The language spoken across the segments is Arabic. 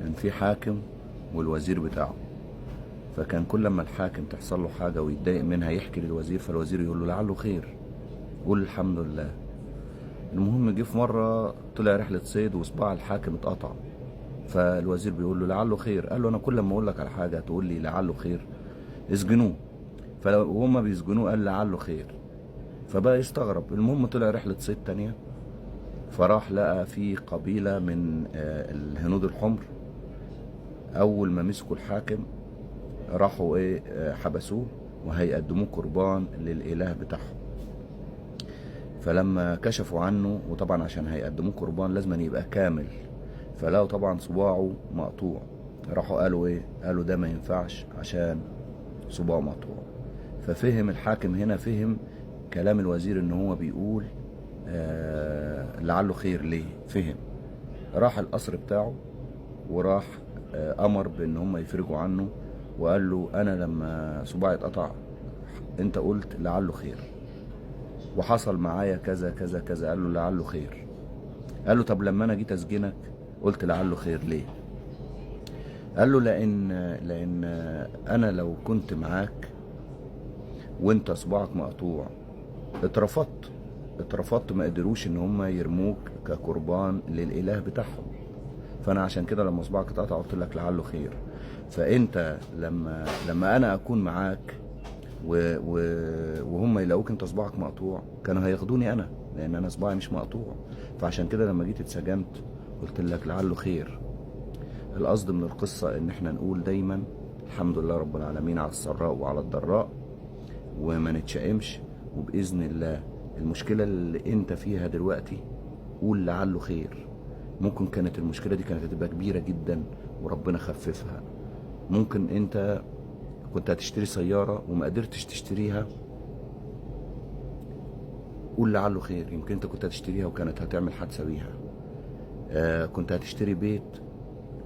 كان في حاكم والوزير بتاعه. فكان كل ما الحاكم تحصل له حاجة ويتضايق منها يحكي للوزير، فالوزير يقول له لعله خير، قول الحمد لله. المهم جه في مرة طلع رحلة صيد وصباع الحاكم اتقطع، فالوزير بيقول له لعله خير. قال له انا كل ما اقول لك على حاجة تقول لي لعله خير، اسجنوه. فهما بيسجنوه قال لعله خير، فبقى يستغرب. المهم طلع رحلة صيد تانية، فراح لقى في قبيلة من الهنود الحمر. اول ما مسكوا الحاكم راحوا حبسوه وهيقدموه قربان للاله بتاعهم. فلما كشفوا عنه، وطبعا عشان هيقدموه قربان لازم يبقى كامل، فلقوا طبعا صباعه مقطوع. راحوا قالوا ده ما ينفعش عشان صباعه مقطوع. ففهم الحاكم هنا، فهم كلام الوزير ان هو بيقول لعله خير. ليه فهم؟ راح القصر بتاعه وراح امر بان هم يفرجوا عنه، وقال له انا لما صباعي اتقطع انت قلت لعله خير، وحصل معايا كذا كذا كذا. قال له لعله خير. قال له طب لما انا جيت اسجنك قلت لعله خير ليه؟ قال له لان انا لو كنت معاك وانت صباعك مقطوع اترفضت، ما قدروش ان هم يرموك كقربان للاله بتاعهم. فانا عشان كده لما صباعك اتقطع قلت لك لعله خير. فانت لما انا اكون معاك وهم يلاقوك انت صباعك مقطوع كانوا هياخدوني انا، لان انا صباعي مش مقطوع. فعشان كده لما جيت اتسجنت قلت لك لعله خير. القصد من القصة ان احنا نقول دايما الحمد لله رب العالمين على السراء وعلى الضراء، وما نتشائمش. وبإذن الله المشكلة اللي انت فيها دلوقتي قول لعله خير. ممكن كانت المشكلة دي كانت هتبقى كبيرة جدا وربنا خففها. ممكن انت كنت هتشتري سيارة وما قدرتش تشتريها، قول لعله خير، يمكن انت كنت هتشتريها وكانت هتعمل حادثة بيها. كنت هتشتري بيت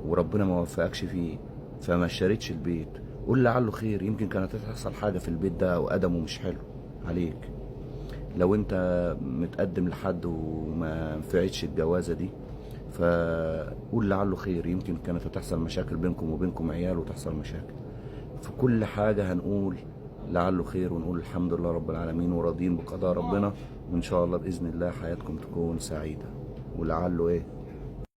وربنا ما وفقكش فيه فما اشتريتش البيت، قول لعله خير، يمكن كانت هتحصل حاجة في البيت ده وقدمه مش حلو عليك. لو انت متقدم لحد وما نفعتش الجوازة دي فقول لعله خير، يمكن كانت هتحصل مشاكل بينكم وبينكم عيال وتحصل مشاكل. في كل حاجة هنقول لعله خير ونقول الحمد لله رب العالمين وراضين بقضاء ربنا، وإن شاء الله بإذن الله حياتكم تكون سعيدة. ولعله